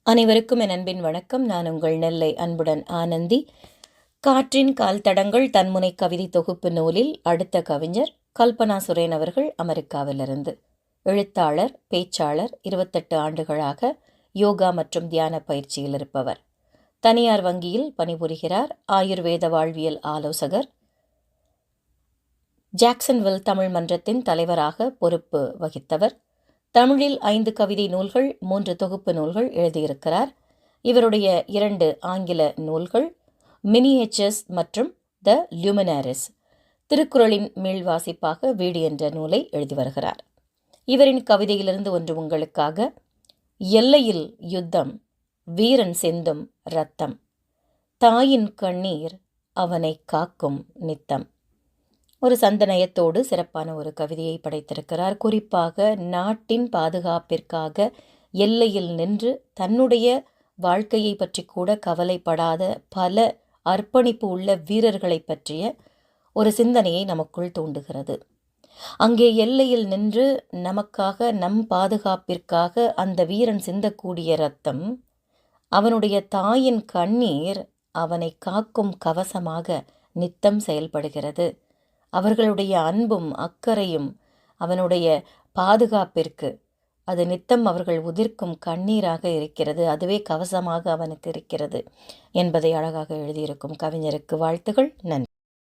அனைவருக்கும் என் அன்பின் வணக்கம். நான் உங்கள் நெல்லை அன்புடன் ஆனந்தி. காற்றின் கால் தடங்கள் தன்முனை கவிதை தொகுப்பு நூலில் அடுத்த கவிஞர் கல்பனா சுரேன் அவர்கள் அமெரிக்காவிலிருந்து. எழுத்தாளர், பேச்சாளர், 28 ஆண்டுகளாக யோகா மற்றும் தியான பயிற்சியில் இருப்பவர். தனியார் வங்கியில் பணிபுரிகிறார். ஆயுர்வேத வாழ்வியல் ஆலோசகர். ஜாக்சன்வில் தமிழ் மன்றத்தின் தலைவராக பொறுப்பு வகித்தவர். தமிழில் 5 கவிதை நூல்கள், 3 தொகுப்பு நூல்கள் எழுதியிருக்கிறார். இவருடைய 2 ஆங்கில நூல்கள் மினியேச்சர்ஸ் மற்றும் த லுமினாரிஸ். திருக்குறளின் மீள்வாசிப்பாக வீடு என்ற நூலை எழுதி வருகிறார். இவரின் கவிதையிலிருந்து ஒன்று உங்களுக்காக. எல்லையில் யுத்தம், வீரன் சிந்தும் இரத்தம், தாயின் கண்ணீர் அவனை காக்கும் நித்தம். ஒரு சந்தனயத்தோடு சிறப்பான ஒரு கவிதையை படைத்திருக்கிறார். குறிப்பாக நாட்டின் பாதுகாப்பிற்காக எல்லையில் நின்று தன்னுடைய வாழ்க்கையை பற்றி கூட கவலைப்படாத பல அர்ப்பணிப்பு உள்ள வீரர்களை பற்றிய ஒரு சிந்தனையை நமக்குள் தூண்டுகிறது. அங்கே எல்லையில் நின்று நமக்காக, நம் பாதுகாப்பிற்காக அந்த வீரன் சிந்தக்கூடிய இரத்தம், அவனுடைய தாயின் கண்ணீர் அவனை காக்கும் கவசமாக நித்தம் செயல்படுகிறது. அவர்களுடைய அன்பும் அக்கறையும் அவனுடைய பாதுகாப்பிற்கு அது நித்தம் அவர்கள் உதிர்க்கும் கண்ணீராக இருக்கிறது. அதுவே கவசமாக அவனுக்கு இருக்கிறது என்பதை அழகாக எழுதியிருக்கும் கவிஞருக்கு வாழ்த்துகள். நன்றி.